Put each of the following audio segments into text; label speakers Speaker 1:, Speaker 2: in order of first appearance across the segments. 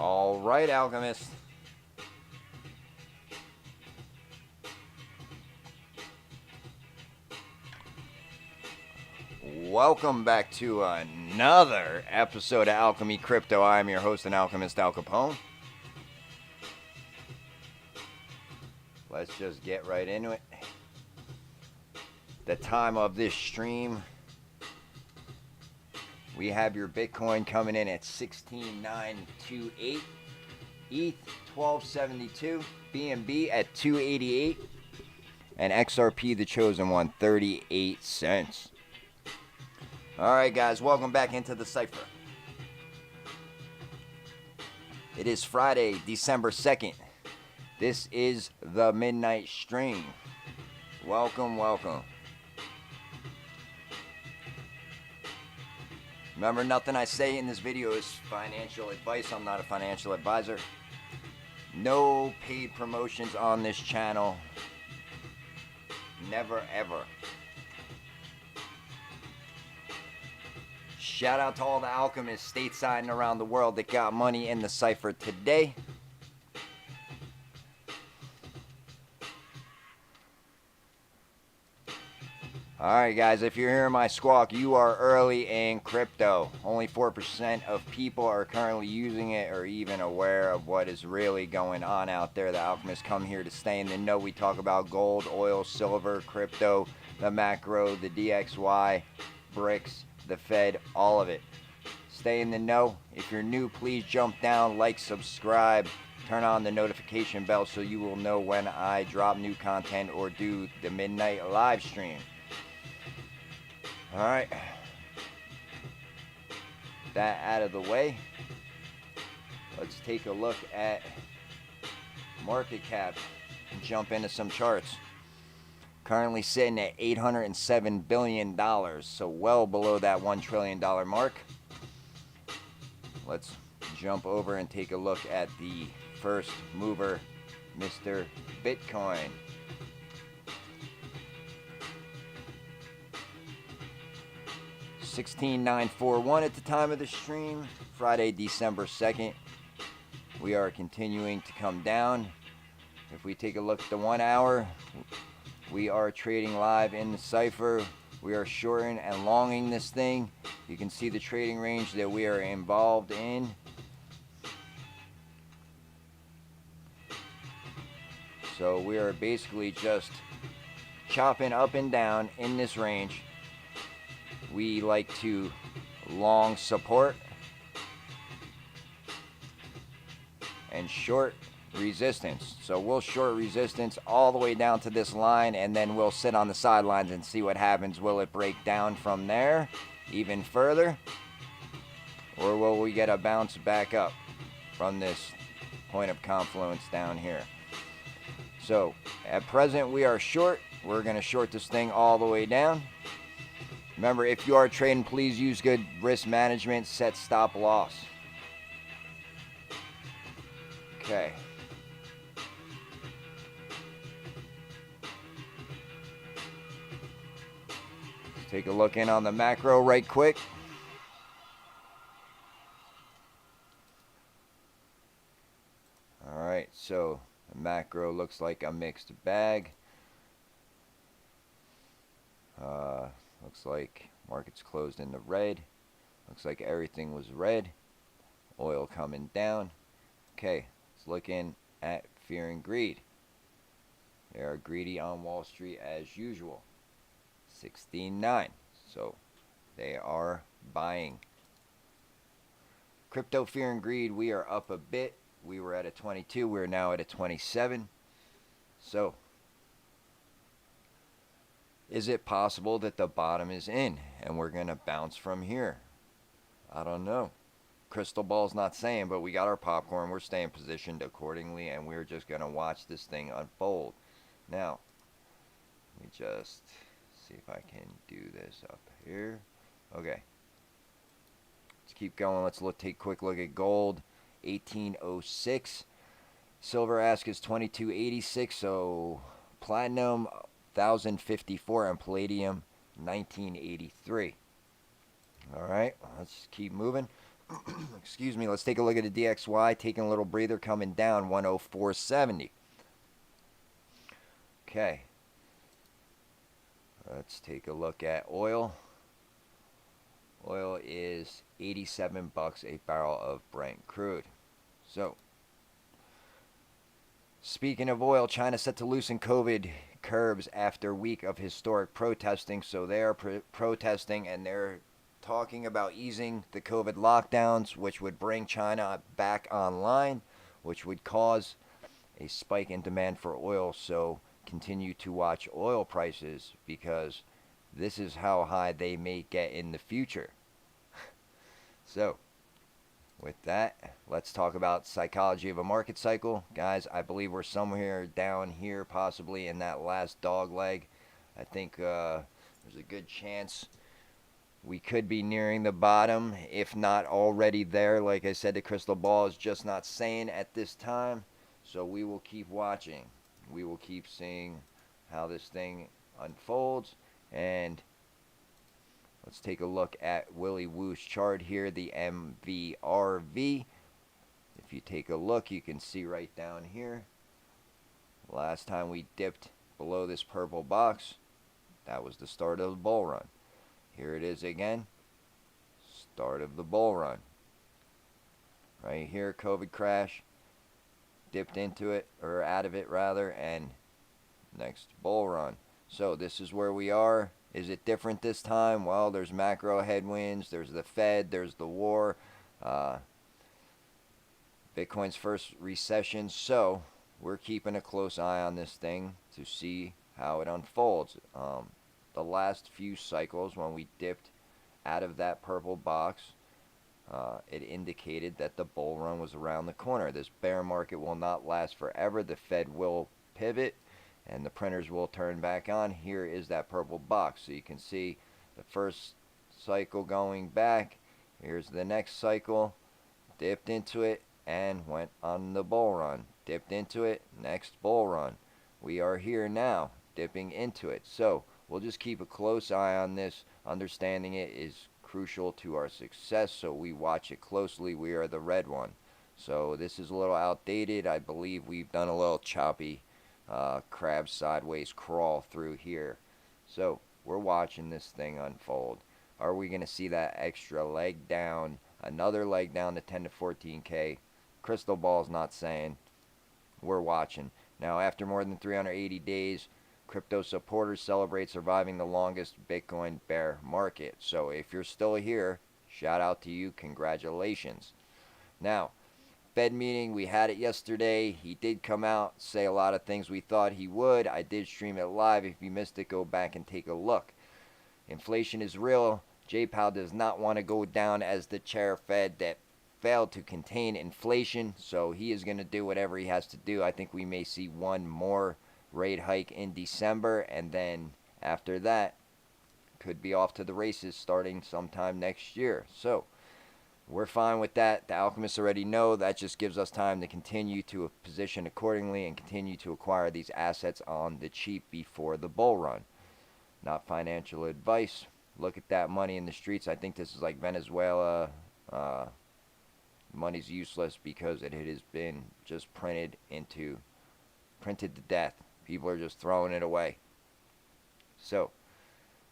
Speaker 1: All right, Alchemist. Welcome back to another episode of Alchemy Crypto. I am your host and alchemist, ALcHeMy. Let's just get right into it. The time of this stream, we have your Bitcoin coming in at 16,928, ETH 1272, BNB at 288, and XRP, the chosen one, 38 cents. All right, guys, welcome back into the CyPhA. It is Friday, December 2nd. This is the midnight stream. Welcome, welcome. Remember, nothing I say in this video is financial advice. I'm not a financial advisor. No paid promotions on this channel. Never, ever. Shout out to all the alchemists stateside and around the world that got money in the CyPhA today. Alright guys, if you're hearing my squawk, you are early in crypto. Only 4% of people are currently using it or even aware of what is really going on out there. The alchemists come here to stay in the know. We talk about gold, oil, silver, crypto, the macro, the DXY, BRICS, the Fed, all of it. Stay in the know. If you're new, please jump down, like, subscribe, turn on the notification bell so you will know when I drop new content or do the midnight live stream. Alright, that out of the way, let's take a look at market cap and jump into some charts. Currently sitting at $807 billion, so well below that $1 trillion mark. Let's jump over and take a look at the first mover, Mr. Bitcoin. $16,941 at the time of the stream, Friday, December 2nd. We are continuing to come down. If we take a look at the 1 hour, we are trading live in the CyPhA. We are shorting and longing this thing. You can see the trading range that we are involved in. So we are basically just chopping up and down in this range. We like to long support and short resistance. So we'll short resistance all the way down to this line, and then we'll sit on the sidelines and see what happens. Will it break down from there even further, or will we get a bounce back up from this point of confluence down here? So at present we are short. We're going to short this thing all the way down. Remember, if you are trading, please use good risk management, set stop loss. Okay. Let's take a look in on the macro right quick. All right, so the macro looks like a mixed bag. Looks like markets closed in the red. Looks like everything was red. Oil coming down. Okay, let's look in at fear and greed. They are greedy on Wall Street as usual. 16.9. So they are buying. Crypto fear and greed, we are up a bit. We were at a 22. We're now at a 27. So is it possible that the bottom is in and we're going to bounce from here? I don't know. Crystal ball's not saying, but we got our popcorn. We're staying positioned accordingly, and we're just going to watch this thing unfold. Now, let me just see if I can do this up here. Okay. Let's keep going. Let's take a quick look at gold. 1806. Silver ask is 2286. So platinum 1054 and palladium 1983. All right, let's keep moving. Excuse me. Let's take a look at the DXY, taking a little breather, coming down 104.70. Okay. Let's take a look at oil. Oil is 87 bucks a barrel of Brent crude. So, speaking of oil, China set to loosen COVID curbs after a week of historic protesting. So they are protesting, and they're talking about easing the COVID lockdowns, which would bring China back online, which would cause a spike in demand for oil. So continue to watch oil prices, because this is how high they may get in the future. So with that, let's talk about psychology of a market cycle. Guys, I believe we're somewhere down here, possibly in that last dog leg. I think there's a good chance we could be nearing the bottom, if not already there. Like I said, the crystal ball is just not saying at this time. So we will keep watching. We will keep seeing how this thing unfolds. And let's take a look at Willy Woo's chart here, the MVRV. If you take a look, you can see right down here. Last time we dipped below this purple box, that was the start of the bull run. Here it is again, start of the bull run. Right here, COVID crash, dipped into it, or out of it rather, and next bull run. So this is where we are. Is it different this time? Well, there's macro headwinds, there's the Fed, there's the war, Bitcoin's first recession. So we're keeping a close eye on this thing to see how it unfolds. The last few cycles, when we dipped out of that purple box, it indicated that the bull run was around the corner. This bear market will not last forever. The Fed will pivot, and the printers will turn back on. Here is that purple box. So you can see the first cycle going back. Here's the next cycle. Dipped into it and went on the bull run. Dipped into it, next bull run. We are here now, dipping into it. So we'll just keep a close eye on this. Understanding it is crucial to our success, so we watch it closely. We are the red one. So this is a little outdated. I believe we've done a little choppy crab sideways crawl through here. So we're watching this thing unfold. Are we going to see that extra leg down, another leg down to 10 to 14K? Crystal ball's not saying. We're watching. Now, after more than 380 days, crypto supporters celebrate surviving the longest Bitcoin bear market. So if you're still here, shout out to you. Congratulations. Now, Fed meeting, we had it yesterday. He did come out, say a lot of things we thought he would. I did stream it live. If you missed it, go back and take a look. Inflation is real. J. Powell does not want to go down as the chair of Fed that failed to contain inflation. So he is going to do whatever he has to do. I think we may see one more rate hike in December, and then after that, could be off to the races starting sometime next year. So we're fine with that. The alchemists already know. That just gives us time to continue to position accordingly and continue to acquire these assets on the cheap before the bull run. Not financial advice. Look at that money in the streets. I think this is like Venezuela. Money's useless because it has been just printed to death. People are just throwing it away. So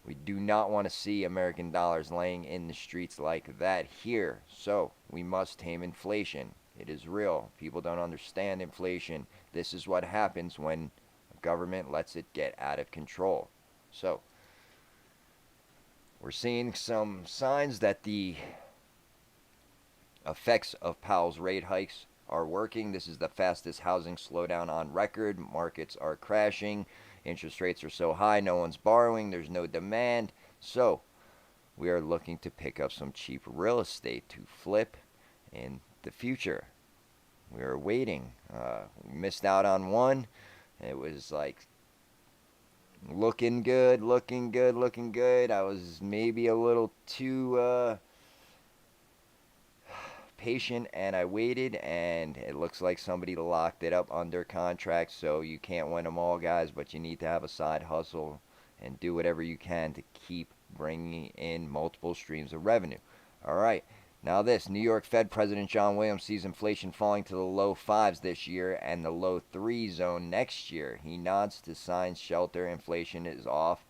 Speaker 1: we do not want to see American dollars laying in the streets like that here. So we must tame inflation. It is real. People don't understand inflation. This is what happens when a government lets it get out of control. So we're seeing some signs that the effects of Powell's rate hikes are working. This is the fastest housing slowdown on record. Markets are crashing. Interest rates are so high, no one's borrowing. There's no demand. So we are looking to pick up some cheap real estate to flip in the future. We are waiting. We missed out on one. It was like looking good. I was maybe a little too patient, and I waited, and it looks like somebody locked it up under contract. So you can't win them all, guys, but you need to have a side hustle and do whatever you can to keep bringing in multiple streams of revenue. All right, Now this, New York Fed President John Williams sees inflation falling to the low fives this year and the low three zone next year. He nods to signs shelter inflation is off.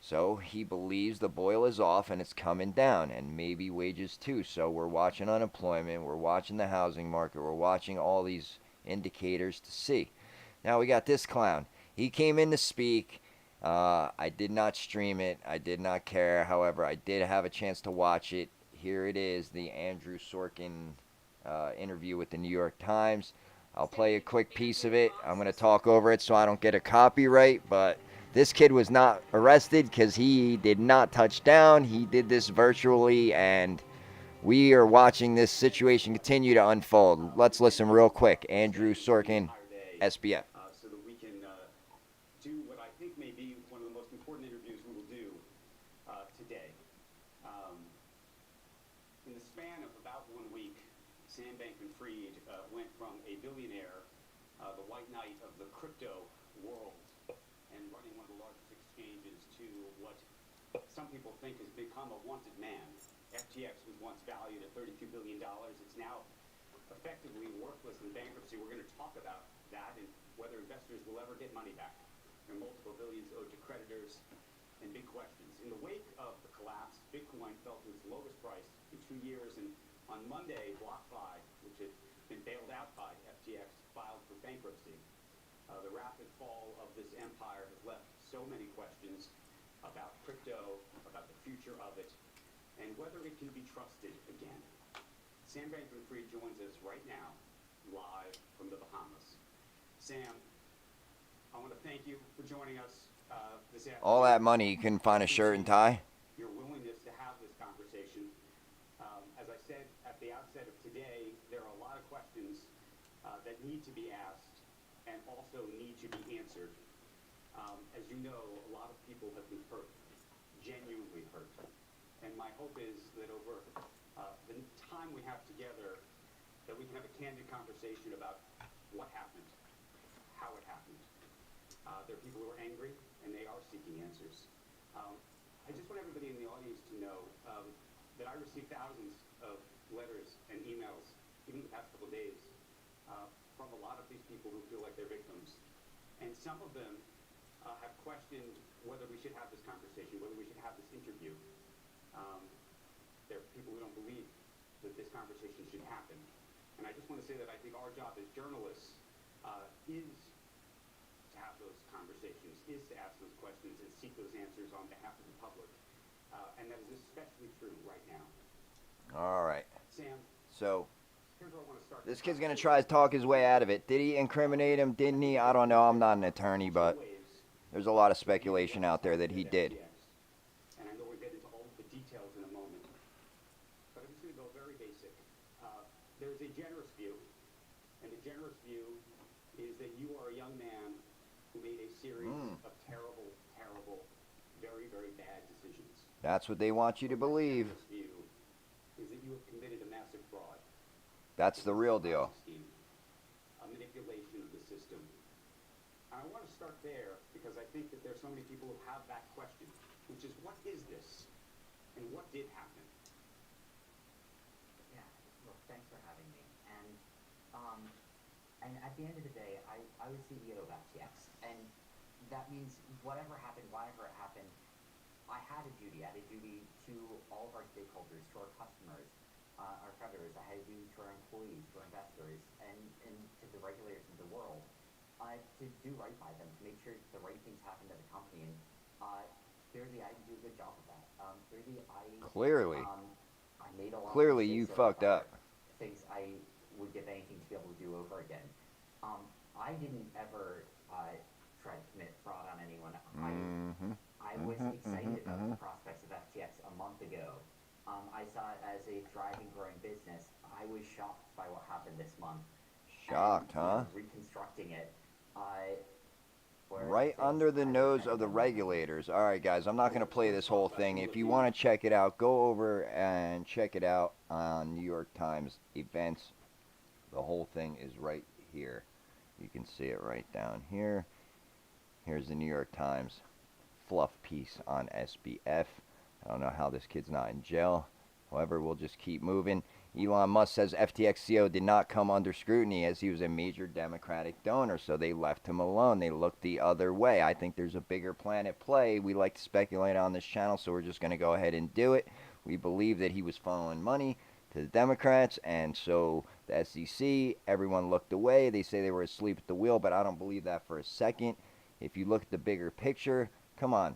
Speaker 1: So he believes the boil is off and it's coming down, and maybe wages too. So we're watching unemployment, we're watching the housing market, we're watching all these indicators to see. Now we got this clown. He came in to speak. I did not stream it. I did not care. However, I did have a chance to watch it. Here it is, the Andrew Sorkin interview with the New York Times. I'll play a quick piece of it. I'm going to talk over it so I don't get a copyright, but this kid was not arrested because he did not touch down. He did this virtually, and we are watching this situation continue to unfold. Let's listen real quick. Andrew Sorkin, SBF.
Speaker 2: So that we can do what I think may be one of the most important interviews we will do today. In the span of about 1 week, Sam Bankman-Fried went from a billionaire, the white knight of the crypto world, and running one of the largest exchanges, to what some people think has become a wanted man. FTX was once valued at $32 billion. It's now effectively worthless in bankruptcy. We're going to talk about that and whether investors will ever get money back. There are multiple billions owed to creditors and big questions. In the wake of the collapse, Bitcoin fell to its lowest price in 2 years, and on Monday, BlockFi, which had been bailed out by FTX, filed for bankruptcy. The rapid fall of this empire has left so many questions about crypto, about the future of it, and whether it can be trusted again. Sam Bankman-Fried joins us right now, live from the Bahamas. Sam, I want to thank you for joining us this afternoon.
Speaker 1: All that money, you couldn't find a shirt and tie?
Speaker 2: Your willingness to have this conversation. As I said at the outset of today, there are a lot of questions that need to be asked and also need to be answered. As you know, a lot of people have been hurt, genuinely hurt. And my hope is that over the time we have together, that we can have a candid conversation about what happened, how it happened. There are people who are angry, and they are seeking answers. I just want everybody in the audience to know that I received thousands of letters and emails, even the past couple of days, from a lot of these people who feel like they're victims. And some of them have questioned whether we should have this conversation, whether we should have this interview. There are people who don't believe that this conversation should happen. And I just want to say that I think our job as journalists is to have those conversations, is to ask those questions and seek those answers on behalf of the public. And that is especially true right now.
Speaker 1: All right.
Speaker 2: Sam,
Speaker 1: So
Speaker 2: here's where I want to start.
Speaker 1: this kid's going to try to talk his way out of it. Did he incriminate him? Didn't he? I don't know. I'm not an attorney, but there's a lot of speculation out there that he did.
Speaker 2: And I know we'll get into all of the details in a moment. But I'm just going to go very basic. There's a generous view. And the generous view is that you are a young man who made a series of terrible, terrible, very, very bad decisions.
Speaker 1: That's what they want you to believe.
Speaker 2: The generous view is that you have committed a massive fraud.
Speaker 1: That's the real deal.
Speaker 2: A manipulation of the system. And I want to start there because I think that there's so many people who have that question, which is, what is this? And what did happen?
Speaker 3: Yeah, well, thanks for having me. And at the end of the day, I was CEO of FTX, and that means whatever happened, whenever it happened, I had a duty. I had a duty to all of our stakeholders, to our customers, our creditors. I had a duty to our employees, to our investors, and to the regulators of the world, to do right by them, to make sure the right things happen to the company. And clearly, I didn't do a good job of that.
Speaker 1: Clearly.
Speaker 3: I made a lot
Speaker 1: Clearly,
Speaker 3: of
Speaker 1: you
Speaker 3: mistakes
Speaker 1: fucked up.
Speaker 3: Things I would give anything to be able to do over again. I didn't ever try to commit fraud on anyone. I was excited about the prospects of FTX a month ago. I saw it as a thriving, growing business. I was shocked by what happened this month.
Speaker 1: Shocked, huh?
Speaker 3: Reconstructing it.
Speaker 1: Right under the nose of the regulators. All right, guys, I'm not going to play this whole thing. If you want to check it out, go over and check it out on New York Times events. The whole thing is right here. You can see it right down here. Here's the New York Times fluff piece on SBF. I don't know how this kid's not in jail. However, we'll just keep moving. Elon Musk says FTX CEO did not come under scrutiny as he was a major Democratic donor, so they left him alone. They looked the other way. I think there's a bigger plan at play. We like to speculate on this channel, so we're just going to go ahead and do it. We believe that he was funneling money to the Democrats, and so the SEC, everyone looked away. They say they were asleep at the wheel, but I don't believe that for a second. If you look at the bigger picture, come on.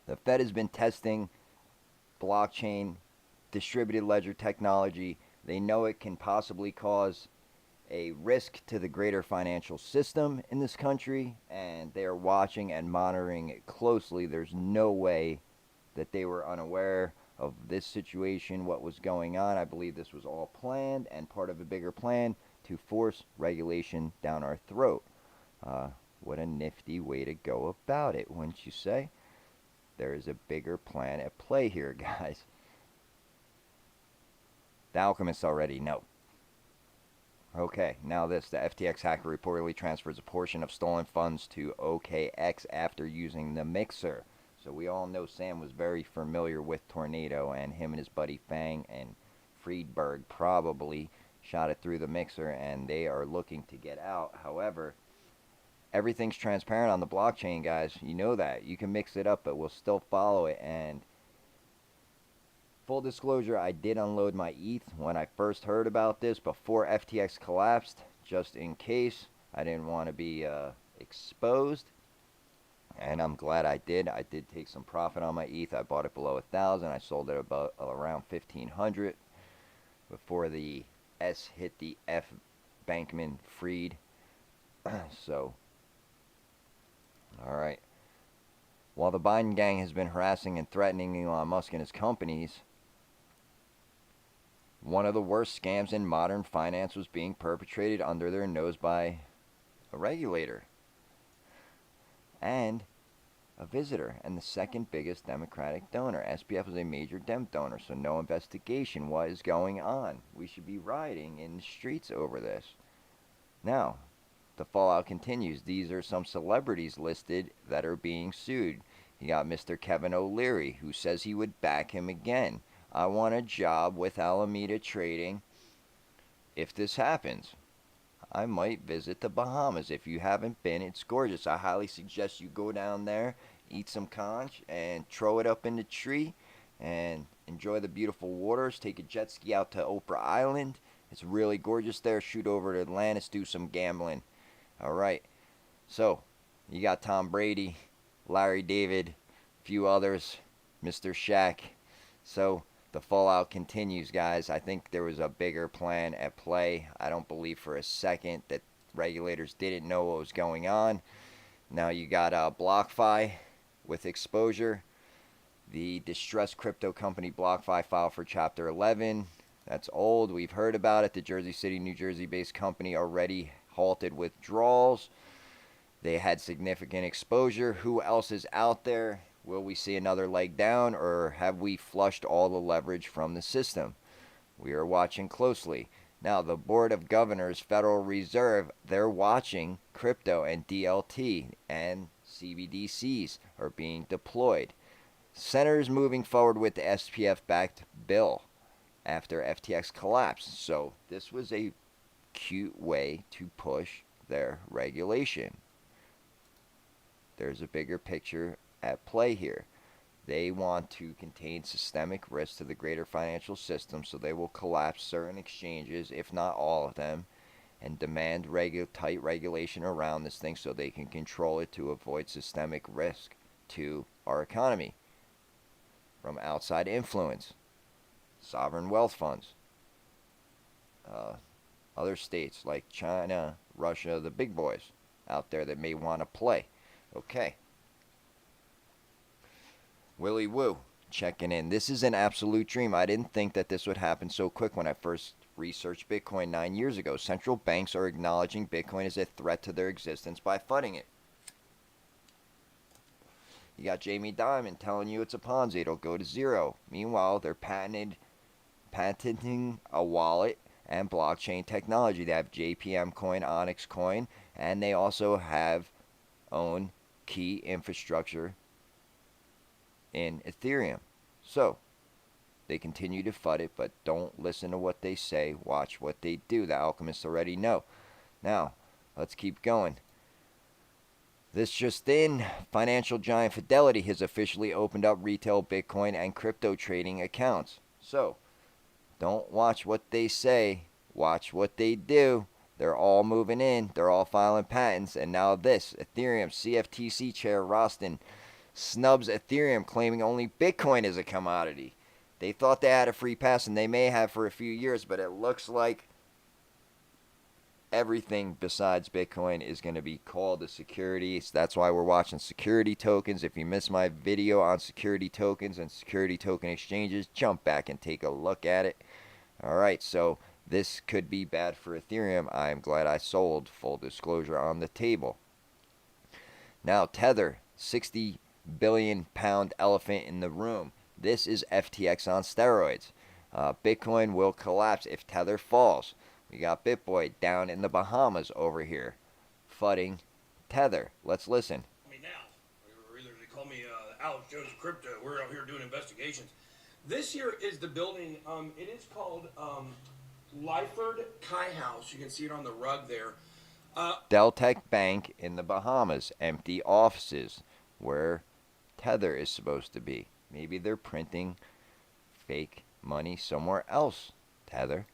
Speaker 1: The Fed has been testing blockchain, distributed ledger technology. They know it can possibly cause a risk to the greater financial system in this country, and they are watching and monitoring it closely. There's no way that they were unaware of this situation, what was going on. I believe this was all planned and part of a bigger plan to force regulation down our throat. What a nifty way to go about it, wouldn't you say? There is a bigger plan at play here, guys. The alchemists already know. Okay, now this. The FTX hacker reportedly transfers a portion of stolen funds to OKX after using the mixer. So we all know Sam was very familiar with Tornado, and him and his buddy Fang and Friedberg probably shot it through the mixer, and they are looking to get out. However, everything's transparent on the blockchain, guys. You know that. You can mix it up, but we'll still follow it. And full disclosure, I did unload my ETH when I first heard about this before FTX collapsed, just in case. I didn't want to be exposed, and I'm glad I did. I did take some profit on my ETH. I bought it below 1,000. I sold it about around 1,500 before the S hit the F Bankman Fried. So, all right. While the Biden gang has been harassing and threatening Elon Musk and his companies, one of the worst scams in modern finance was being perpetrated under their nose by a regulator and a visitor, and the second biggest Democratic donor. SPF was a major Dem donor, so no investigation. What is going on? We should be rioting in the streets over this. Now, the fallout continues. These are some celebrities listed that are being sued. You got Mr. Kevin O'Leary, who says he would back him again. I want a job with Alameda Trading. If this happens, I might visit the Bahamas. If you haven't been, it's gorgeous. I highly suggest you go down there, eat some conch, and throw it up in the tree, and enjoy the beautiful waters. Take a jet ski out to Oprah Island. It's really gorgeous there. Shoot over to Atlantis, do some gambling. All right. So, you got Tom Brady, Larry David, a few others, Mr. Shaq. So, the fallout continues, guys. I think there was a bigger plan at play. I don't believe for a second that regulators didn't know what was going on. Now you got BlockFi with exposure. The distressed crypto company BlockFi filed for Chapter 11. That's old. We've heard about it. The Jersey City, New Jersey-based company already halted withdrawals. They had significant exposure. Who else is out there? Will we see another leg down, or have we flushed all the leverage from the system? We are watching closely. Now, the Board of Governors, Federal Reserve, they're watching crypto, and DLT and CBDCs are being deployed. Senators moving forward with the SPF-backed bill after FTX collapsed. So this was a cute way to push their regulation. There's a bigger picture at play here. They want to contain systemic risk to the greater financial system, so they will collapse certain exchanges, if not all of them, and demand tight regulation around this thing so they can control it to avoid systemic risk to our economy from outside influence, sovereign wealth funds, other states like China, Russia, the big boys out there that may want to play. Okay. Willie Woo checking in. This is an absolute dream. I didn't think that this would happen so quick when I first researched Bitcoin 9 years ago. Central banks are acknowledging Bitcoin as a threat to their existence by funding it. You got Jamie Dimon telling you it's a Ponzi. It'll go to zero. Meanwhile, they're patenting a wallet and blockchain technology. They have JPM coin, Onyx coin, and they also own key infrastructure in Ethereum. So, They continue to FUD it, but don't listen to what they say. Watch what they do. The alchemists already know. Now, let's keep going. This just in, financial giant Fidelity has officially opened up retail Bitcoin and crypto trading accounts. So, don't watch what they say. Watch what they do. They're all moving in. They're all filing patents. And now this, Ethereum CFTC chair Rostin snubs Ethereum, claiming only Bitcoin is a commodity. They thought they had a free pass, and they may have for a few years, but it looks like everything besides Bitcoin is going to be called a security. So that's why we're watching security tokens. If you missed my video on security tokens and security token exchanges, jump back and take a look at it. All right, so this could be bad for Ethereum. I'm glad I sold. Full disclosure on the table. Now, Tether, 60 billion pound elephant in the room. This is FTX on steroids. Bitcoin will collapse if Tether falls. We got BitBoy down in the Bahamas over here, fudding Tether. Let's listen.
Speaker 4: Me now, or either they call me ALcHeMy. We're out here doing investigations. This here is the building. It is called Lyford Kai House. You can see it on the rug there.
Speaker 1: Deltec Bank in the Bahamas. Empty offices where Tether is supposed to be. Maybe they're printing fake money somewhere else. Tether.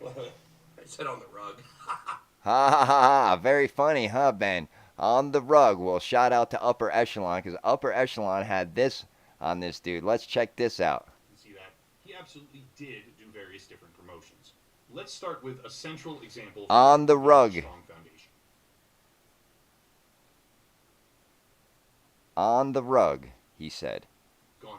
Speaker 4: I said on the rug.
Speaker 1: Ha ha ha ha. Very funny, huh, Ben? On the rug. Well, shout out to Upper Echelon, because Upper Echelon had this on this dude. Let's check this out.
Speaker 5: See that? He absolutely did do various different promotions. Let's start with a central example.
Speaker 1: On the rug.
Speaker 5: Strong foundation.
Speaker 1: On the rug, he said.
Speaker 5: Gone.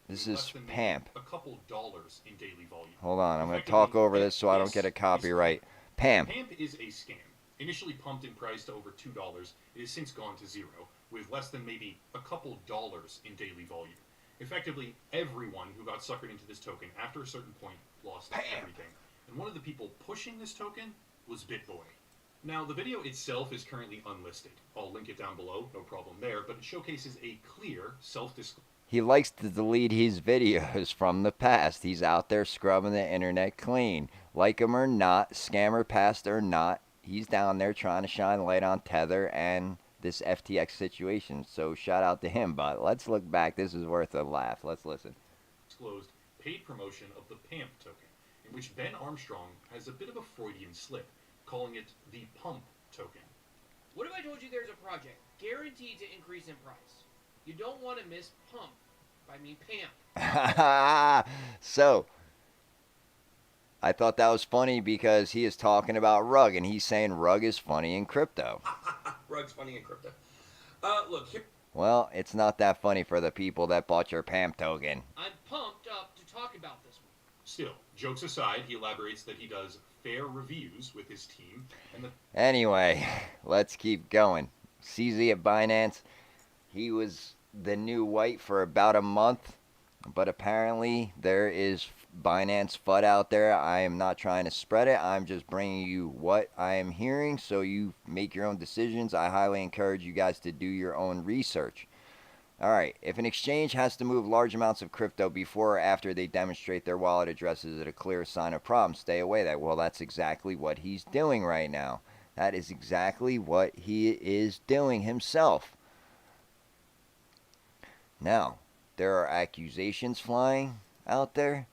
Speaker 1: This
Speaker 5: Less
Speaker 1: is
Speaker 5: than
Speaker 1: Pamp.
Speaker 5: A couple dollars in daily volume.
Speaker 1: Hold on, I'm going to talk over this so I don't get a copyright. Pamp.
Speaker 5: Pamp is a scam. Initially pumped in price to over $2, it has since gone to zero, with less than maybe a couple dollars in daily volume. Effectively, everyone who got suckered into this token after a certain point lost everything. And one of the people pushing this token was BitBoy. Now, the video itself is currently unlisted. I'll link it down below, no problem there, but it showcases a clear self-disclosure.
Speaker 1: He likes to delete his videos from the past. He's out there scrubbing the internet clean. Like him or not, scammer past or not, he's down there trying to shine light on Tether and this FTX situation. So shout out to him. But let's look back. This is worth a laugh. Let's listen.
Speaker 5: Disclosed paid promotion of the PAMP token, in which Ben Armstrong has a bit of a Freudian slip, calling it the pump token.
Speaker 6: What if I told you there's a project guaranteed to increase in price? You don't want to miss pump. I mean PAMP.
Speaker 1: So, I thought that was funny because he is talking about Rug, and he's saying Rug is funny in crypto.
Speaker 4: Rug's funny in crypto. Look, here.
Speaker 1: Well, it's not that funny for the people that bought your PAMP token.
Speaker 6: I'm pumped up to talk about this one.
Speaker 5: Still, jokes aside, he elaborates that he does fair reviews with his team, and that
Speaker 1: Anyway, let's keep going. CZ at Binance, he was the new white for about a month, but apparently there is Binance FUD out there. I am not trying to spread it. I'm just bringing you what I am hearing so you make your own decisions. I highly encourage you guys to do your own research. All right, if an exchange has to move large amounts of crypto before or after they demonstrate their wallet address, is it a clear sign of problem? Stay away that. Well, that's exactly what he's doing right now. That is exactly what he is doing himself. Now, there are accusations flying out there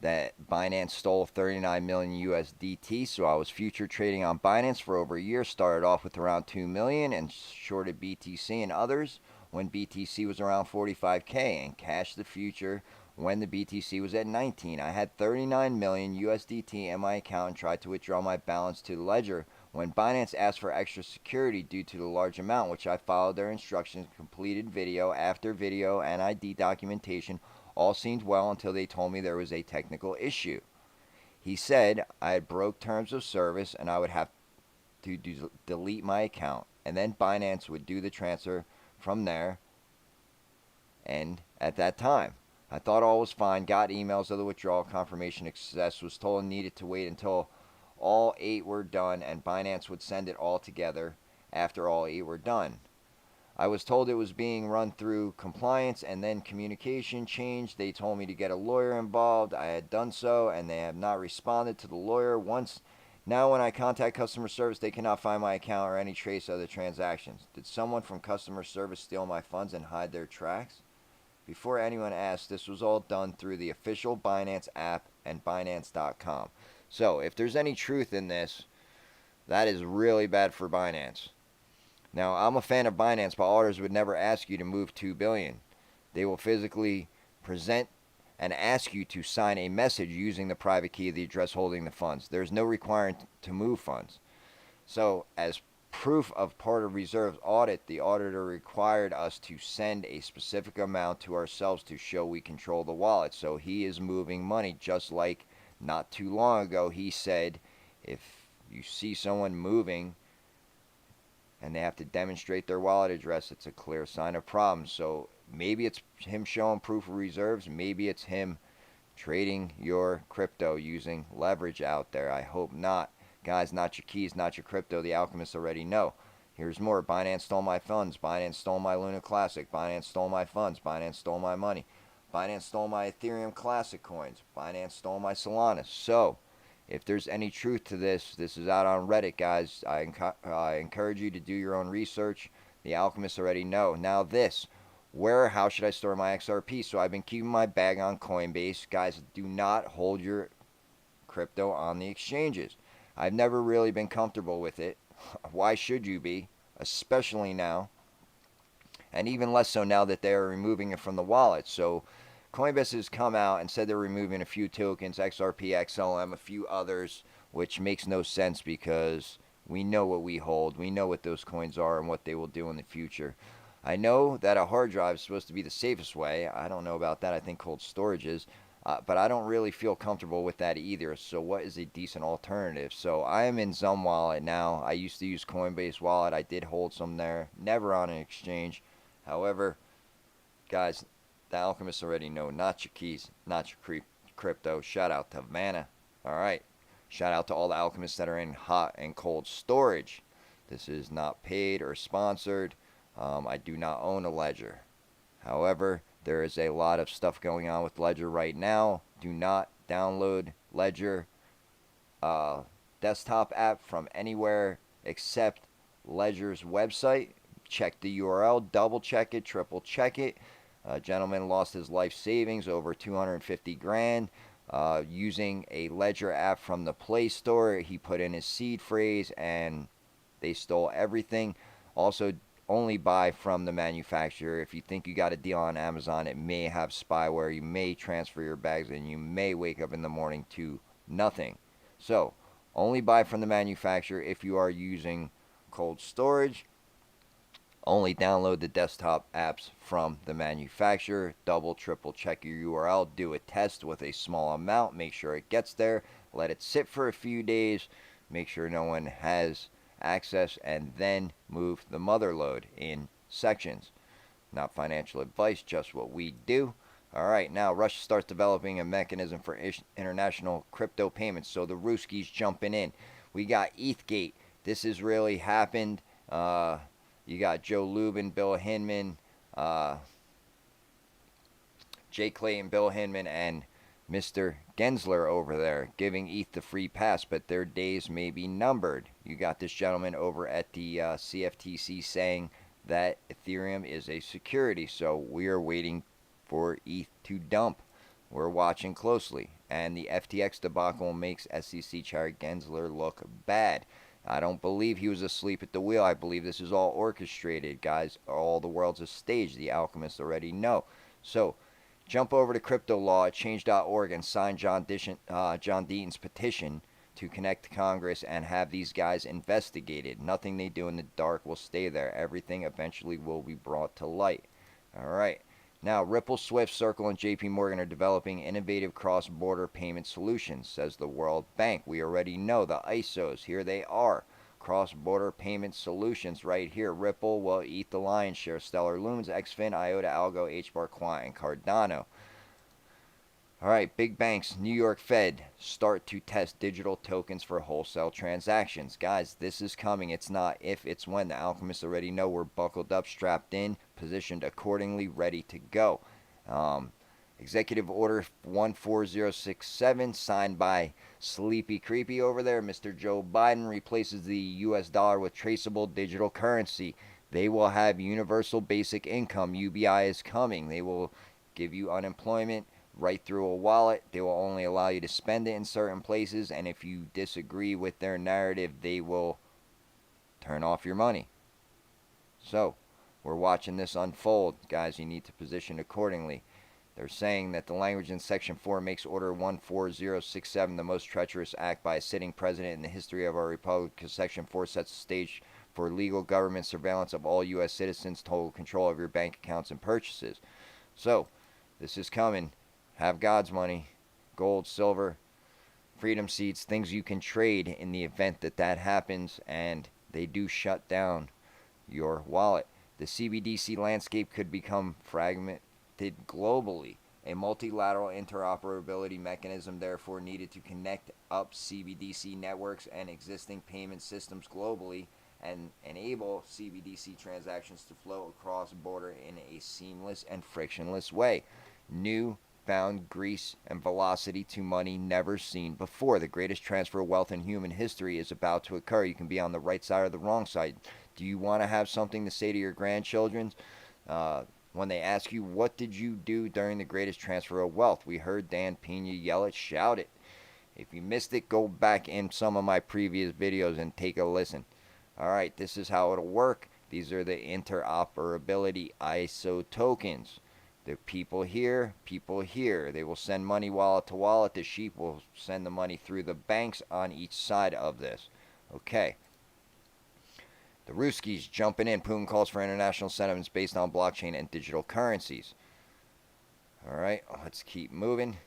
Speaker 1: that Binance stole 39 million USDT. So I was future trading on Binance for over a year, started off with around 2 million and shorted BTC and others when BTC was around 45K and cashed the future when the BTC was at 19. I had 39 million USDT in my account and tried to withdraw my balance to the ledger when Binance asked for extra security due to the large amount, which I followed their instructions, completed video after video and ID documentation. All seemed well until they told me there was a technical issue. He said I had broke terms of service and I would have to delete my account, and then Binance would do the transfer from there. And at that time, I thought all was fine, got emails of the withdrawal confirmation success, was told I needed to wait until all 8 were done and Binance would send it all together after all 8 were done. I was told it was being run through compliance, and then communication changed. They told me to get a lawyer involved. I had done so, and they have not responded to the lawyer once. Now when I contact customer service, they cannot find my account or any trace of the transactions. Did someone from customer service steal my funds and hide their tracks? Before anyone asked, this was all done through the official Binance app and Binance.com. So if there's any truth in this, that is really bad for Binance. Now, I'm a fan of Binance, but auditors would never ask you to move $2 billion. They will physically present and ask you to sign a message using the private key of the address holding the funds. There's no requirement to move funds. So, as proof of part of reserves audit, the auditor required us to send a specific amount to ourselves to show we control the wallet. So he is moving money, just like not too long ago he said, if you see someone moving and they have to demonstrate their wallet address, it's a clear sign of problems. So maybe it's him showing proof of reserves. Maybe it's him trading your crypto using leverage out there. I hope not. Guys, not your keys, not your crypto. The alchemists already know. Here's more. Binance stole my funds. Binance stole my Luna Classic. Binance stole my funds. Binance stole my money. Binance stole my Ethereum Classic coins. Binance stole my Solana. So, if there's any truth to this, this is out on Reddit, guys. I encourage you to do your own research. The alchemists already know. Now this, how should I store my XRP? So I've been keeping my bag on Coinbase. Guys, do not hold your crypto on the exchanges. I've never really been comfortable with it. Why should you be? Especially now. And even less so now that they are removing it from the wallet. So Coinbase has come out and said they're removing a few tokens, XRP, XLM, a few others, which makes no sense because we know what we hold. We know what those coins are and what they will do in the future. I know that a hard drive is supposed to be the safest way. I don't know about that. I think cold storage is. But I don't really feel comfortable with that either. So what is a decent alternative? So I am in Zum Wallet now. I used to use Coinbase Wallet. I did hold some there. Never on an exchange. However, guys, the alchemists already know. Not your keys, not your crypto. Shout out to Vanna. All right. Shout out to all the alchemists that are in hot and cold storage. This is not paid or sponsored. I do not own a ledger. However, there is a lot of stuff going on with Ledger right now. Do not download Ledger desktop app from anywhere except Ledger's website. Check the URL, double check it, triple check it. A gentleman lost his life savings, over 250 grand, using a Ledger app from the Play Store. He put in his seed phrase and they stole everything. Also, only buy from the manufacturer. If you think you got a deal on Amazon, it may have spyware. You may transfer your bags and you may wake up in the morning to nothing. So, only buy from the manufacturer if you are using cold storage. Only download the desktop apps from the manufacturer. Double, triple check your URL. Do a test with a small amount. Make sure it gets there. Let it sit for a few days. Make sure no one has access, and then move the mother load in sections. Not financial advice, just what we do. Alright, now Russia starts developing a mechanism for international crypto payments. So the Ruskies jumping in. We got ETHgate. This has really happened. You got Joe Lubin, Bill Hinman, Jay Clayton, Bill Hinman, and Mr. Gensler over there giving ETH the free pass, but their days may be numbered. You got this gentleman over at the CFTC saying that Ethereum is a security, so we are waiting for ETH to dump. We're watching closely, and the FTX debacle makes SEC Chair Gensler look bad. I don't believe he was asleep at the wheel. I believe this is all orchestrated, guys. All the world's a stage. The alchemists already know. So, jump over to Crypto Law at change.org and sign John Deaton's petition to connect to Congress and have these guys investigated. Nothing they do in the dark will stay there. Everything eventually will be brought to light. All right. Now, Ripple, Swift, Circle, and JP Morgan are developing innovative cross-border payment solutions, says the World Bank. We already know the ISOs. Here they are. Cross-border payment solutions right here. Ripple will eat the lion's share. Stellar Lumens, XFIN, IOTA, Algo, HBAR, Quant, and Cardano. All right, big banks, New York Fed, start to test digital tokens for wholesale transactions. Guys, this is coming. It's not if, it's when. The alchemists already know we're buckled up, strapped in, positioned accordingly, ready to go. Executive Order 14067, signed by Sleepy Creepy over there, Mr. Joe Biden, replaces the US dollar with traceable digital currency. They will have universal basic income. UBI is coming. They will give you unemployment right through a wallet. They will only allow you to spend it in certain places, and if you disagree with their narrative, they will turn off your money. So, we're watching this unfold. Guys, you need to position accordingly. They're saying that the language in Section 4 makes Order 14067 the most treacherous act by a sitting president in the history of our republic, because Section 4 sets the stage for legal government surveillance of all U.S. citizens, total control of your bank accounts and purchases. So, this is coming. Have God's money, gold, silver, freedom seeds, things you can trade in the event that that happens, and they do shut down your wallet. The CBDC landscape could become fragmented globally. A multilateral interoperability mechanism therefore needed to connect up CBDC networks and existing payment systems globally and enable CBDC transactions to flow across border in a seamless and frictionless way. New found grease and velocity to money never seen before. The greatest transfer of wealth in human history is about to occur. You can be on the right side or the wrong side. Do you want to have something to say to your grandchildren when they ask you, what did you do during the greatest transfer of wealth? We heard Dan Pena yell it, shout it. If you missed it, go back in some of my previous videos and take a listen. Alright, this is how it'll work. These are the interoperability ISO tokens. The people here. They will send money wallet to wallet. The sheep will send the money through the banks on each side of this. Okay. The Ruskies jumping in. Putin calls for international sentiments based on blockchain and digital currencies. Alright, let's keep moving.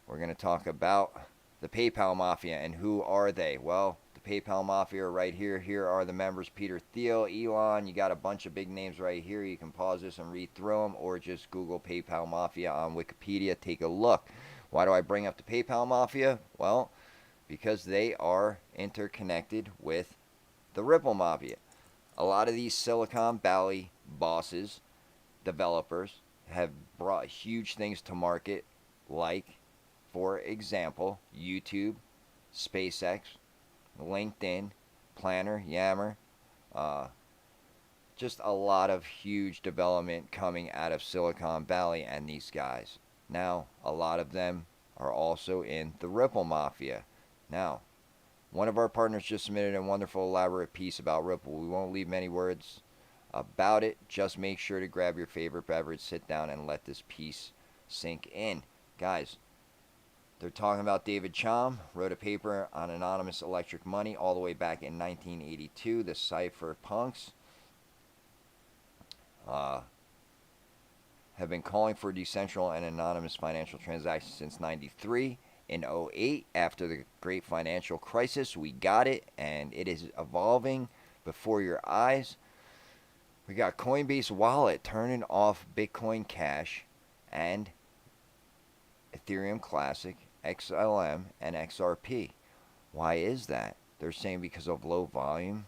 Speaker 1: We're going to talk about the PayPal Mafia, and who are they? Well, the PayPal Mafia are right here. Here are the members: Peter Thiel, Elon. You got a bunch of big names right here. You can pause this and read through them, or just Google PayPal Mafia on Wikipedia. Take a look. Why do I bring up the PayPal Mafia? Well, because they are interconnected with the Ripple Mafia. A lot of these Silicon Valley bosses, developers, have brought huge things to market, like, for example, YouTube, SpaceX, LinkedIn, Planner, Yammer, just a lot of huge development coming out of Silicon Valley and these guys. Now, a lot of them are also in the Ripple Mafia. Now, one of our partners just submitted a wonderful elaborate piece about Ripple. We won't leave many words about it. Just make sure to grab your favorite beverage, sit down, and let this piece sink in. Guys, they're talking about David Chaum, wrote a paper on anonymous electric money all the way back in 1982. The cypherpunks have been calling for decentral and anonymous financial transactions since 93. In 08, after the great financial crisis, we got it, and it is evolving before your eyes. We got Coinbase Wallet turning off Bitcoin Cash and Ethereum Classic, XLM, and XRP. Why is that? They're saying because of low volume.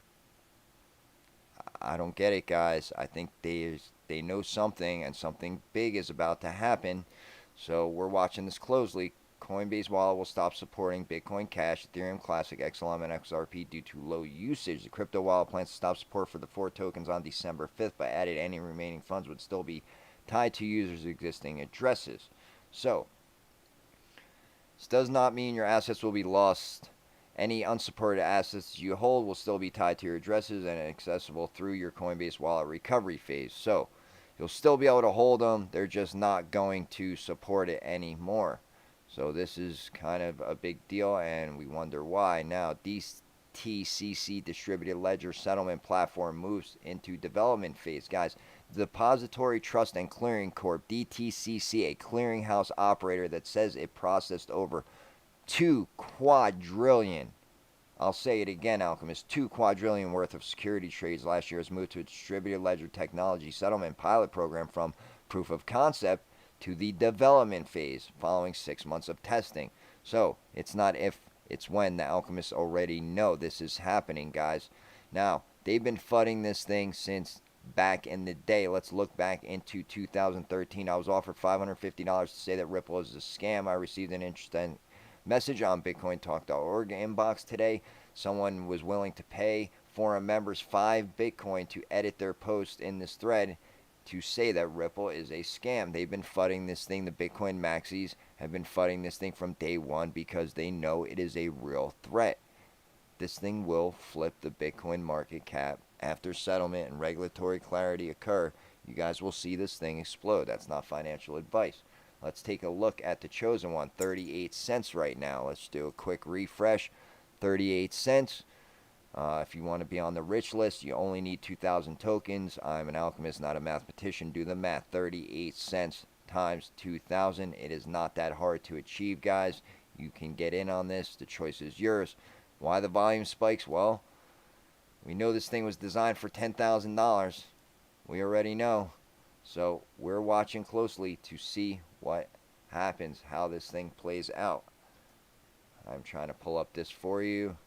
Speaker 1: I don't get it, guys. I think they know something, and something big is about to happen. So we're watching this closely. Coinbase Wallet will stop supporting Bitcoin Cash, Ethereum Classic, XLM, and XRP due to low usage. The crypto wallet plans to stop support for the 4 tokens on December 5th, but added any remaining funds would still be tied to users' existing addresses. So, this does not mean your assets will be lost. Any unsupported assets you hold will still be tied to your addresses and accessible through your Coinbase Wallet recovery phase. So, you'll still be able to hold them. They're just not going to support it anymore. So this is kind of a big deal, and we wonder why. Now, DTCC Distributed Ledger Settlement Platform moves into development phase. Guys, Depository Trust and Clearing Corp, DTCC, a clearinghouse operator that says it processed over 2 quadrillion. I'll say it again, Alchemist. 2 quadrillion worth of security trades last year, has moved to a distributed ledger technology settlement pilot program from proof of concept to the development phase following 6 months of testing. So it's not if, it's when. The alchemists already know this is happening, guys. Now, they've been fudding this thing since back in the day. Let's look back into 2013. I was offered $550 to say that Ripple is a scam. I received an interesting message on BitcoinTalk.org inbox today. Someone was willing to pay forum members 5 Bitcoin to edit their post in this thread to say that Ripple is a scam. They've been fudding this thing. The Bitcoin maxis have been fudding this thing from day one because they know it is a real threat. This thing will flip the Bitcoin market cap after settlement and regulatory clarity occur. You guys will see this thing explode. That's not financial advice. Let's take a look at the chosen one. 38 cents right now. Let's do a quick refresh. 38 cents. If you want to be on the rich list, you only need 2,000 tokens. I'm an alchemist, not a mathematician. Do the math. 38 cents times 2,000. It is not that hard to achieve, guys. You can get in on this. The choice is yours. Why the volume spikes? Well, we know this thing was designed for $10,000. We already know. So we're watching closely to see what happens, how this thing plays out. I'm trying to pull up this for you.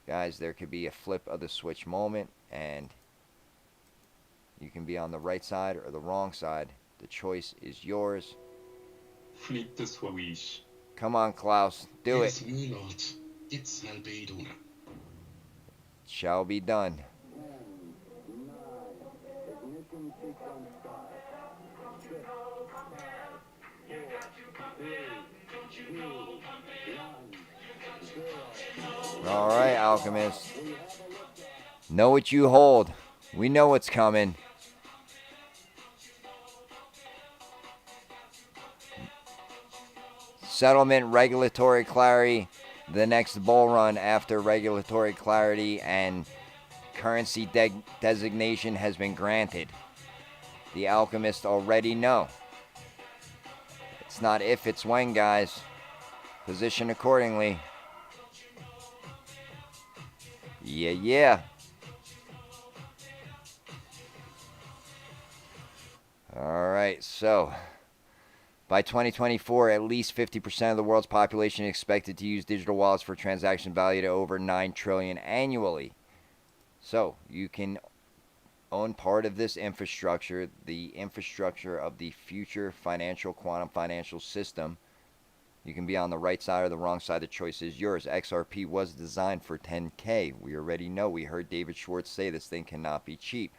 Speaker 1: Guys, there could be a flip of the switch moment, and you can be on the right side or the wrong side. The choice is yours.
Speaker 7: Flip the switch.
Speaker 1: Come on, Klaus. Do it.
Speaker 7: Yes, my lord. It shall be done.
Speaker 1: Shall be done. All right, alchemists. Know what you hold. We know what's coming. Settlement, regulatory clarity. The next bull run after regulatory clarity and currency designation has been granted. The alchemists already know. It's not if, it's when, guys. Position accordingly. Yeah. Alright, so by 2024, at least 50% of the world's population is expected to use digital wallets for transaction value to over $9 trillion annually. So you can own part of this infrastructure, the infrastructure of the future financial, quantum financial system. You can be on the right side or the wrong side. The choice is yours. XRP was designed for 10K. We already know. We heard David Schwartz say this thing cannot be cheap.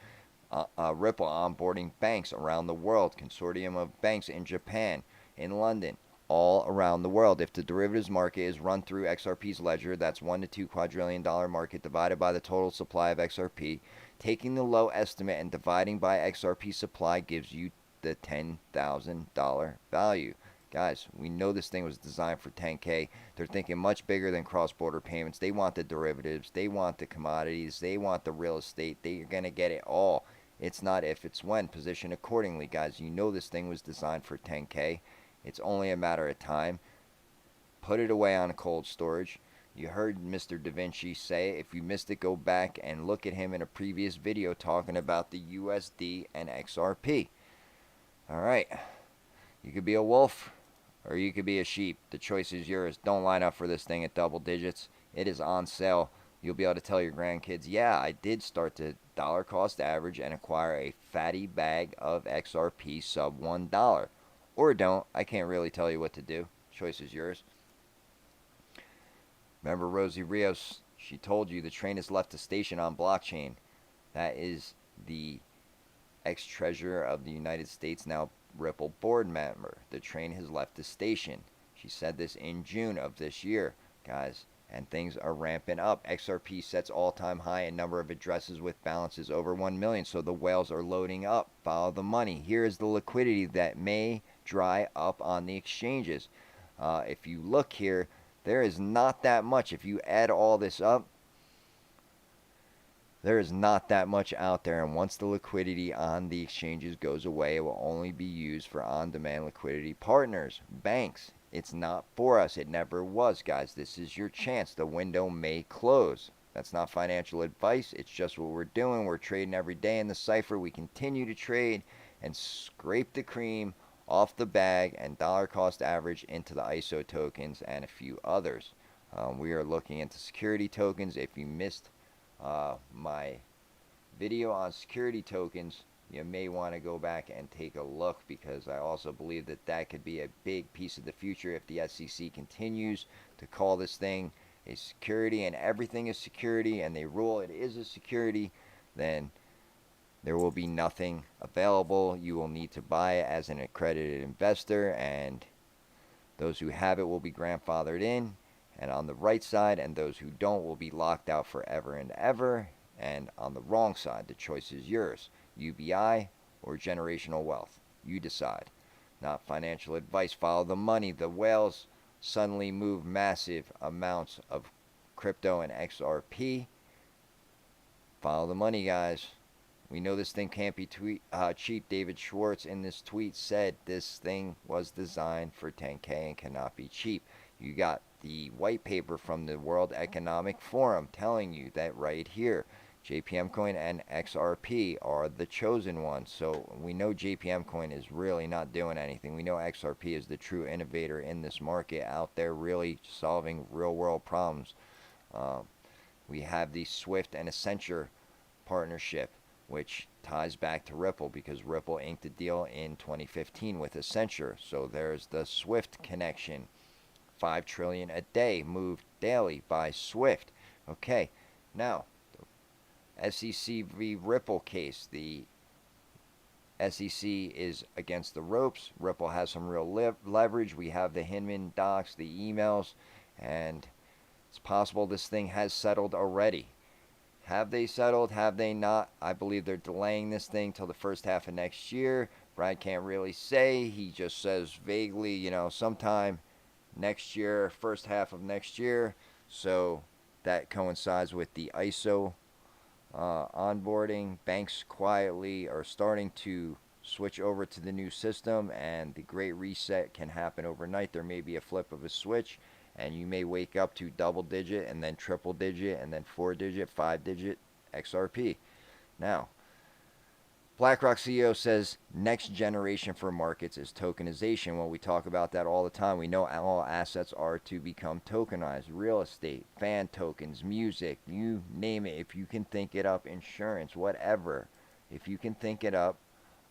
Speaker 1: Ripple onboarding banks around the world. Consortium of banks in Japan, in London, all around the world. If the derivatives market is run through XRP's ledger, that's $1 to $2 quadrillion market divided by the total supply of XRP. Taking the low estimate and dividing by XRP supply gives you the $10,000 value. Guys, we know this thing was designed for 10K. They're thinking much bigger than cross-border payments. They want the derivatives. They want the commodities. They want the real estate. They're going to get it all. It's not if, it's when. Position accordingly, guys. You know this thing was designed for 10K. It's only a matter of time. Put it away on cold storage. You heard Mr. Da Vinci say, if you missed it, go back and look at him in a previous video talking about the USD and XRP. Alright. You could be a wolf or you could be a sheep. The choice is yours. Don't line up for this thing at double digits. It is on sale. You'll be able to tell your grandkids, yeah, I did start to dollar cost average and acquire a fatty bag of XRP sub $1. Or don't. I can't really tell you what to do. Choice is yours. Remember Rosie Rios, she told you the train has left the station on blockchain. That is the ex-treasurer of the United States, now Ripple board member. The train has left the station. She said this in June of this year, guys, and things are ramping up. XRP sets all-time high in number of addresses with balances over 1 million, so the whales are loading up. Follow the money. Here is the liquidity that may dry up on the exchanges. If you look here, there is not that much. If you add all this up, there is not that much out there, and once the liquidity on the exchanges goes away, it will only be used for on-demand liquidity partners, banks. It's not for us. It never was, guys. This is your chance. The window may close. That's not financial advice. It's just what we're doing. We're trading every day in the CyPhA. We continue to trade and scrape the cream off the bag and dollar cost average into the ISO tokens and a few others. We are looking into security tokens. If you missed my video on security tokens, you may want to go back and take a look, because I also believe that that could be a big piece of the future if the SEC continues to call this thing a security and everything is security, and they rule it is a security. Then there will be nothing available. You will need to buy it as an accredited investor, and those who have it will be grandfathered in and on the right side, and those who don't will be locked out forever and ever. And on the wrong side, the choice is yours. UBI or generational wealth. You decide. Not financial advice. Follow the money. The whales suddenly move massive amounts of crypto and XRP. Follow the money, guys. We know this thing can't be cheap. David Schwartz in this tweet said this thing was designed for 10K and cannot be cheap. You got the white paper from the World Economic Forum telling you that right here. JPM coin and XRP are the chosen ones. So we know JPM coin is really not doing anything. We know XRP is the true innovator in this market out there, really solving real world problems. We have the Swift and Accenture partnership, which ties back to Ripple, because Ripple inked a deal in 2015 with Accenture. So there's the Swift connection. 5 trillion a day moved daily by Swift. Okay, now SEC v. Ripple case. The SEC is against the ropes. Ripple has some real leverage. We have the Hinman docs, the emails, and it's possible this thing has settled already. Have they settled? Have they not? I believe they're delaying this thing till the first half of next year. Brad can't really say. He just says vaguely, sometime next year, first half of next year. So that coincides with the ISO onboarding. Banks quietly are starting to switch over to the new system, and the great reset can happen overnight. There may be a flip of a switch, and you may wake up to double digit and then triple digit and then 4-digit, 5-digit XRP. Now, BlackRock CEO says next generation for markets is tokenization. Well, we talk about that all the time. We know all assets are to become tokenized. Real estate, fan tokens, music, you name it. If you can think it up, insurance, whatever. If you can think it up,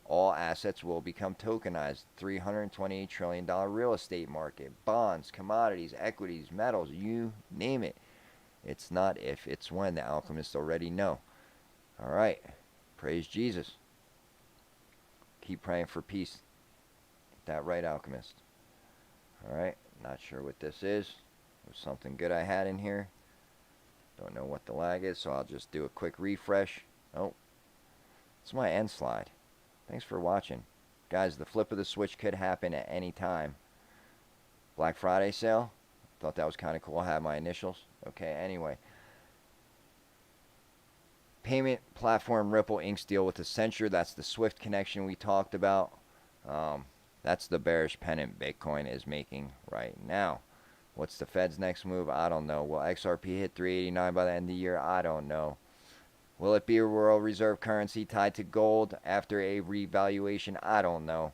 Speaker 1: all assets will become tokenized. $328 trillion real estate market, bonds, commodities, equities, metals, you name it. It's not if, it's when. The alchemists already know. All right. Praise Jesus. Keep praying for peace. Get that right, alchemist. All right. Not sure what this is. It was something good I had in here. Don't know what the lag is, so I'll just do a quick refresh. Oh, it's my end slide. Thanks for watching. Guys, the flip of the switch could happen at any time. Black Friday sale. Thought that was kind of cool. I had my initials. Okay, anyway. Payment platform Ripple inks deal with Accenture. That's the Swift connection we talked about. That's the bearish pennant Bitcoin is making right now. What's the Fed's next move? I don't know. Will XRP hit 389 by the end of the year? I don't know. Will it be a world reserve currency tied to gold after a revaluation? I don't know.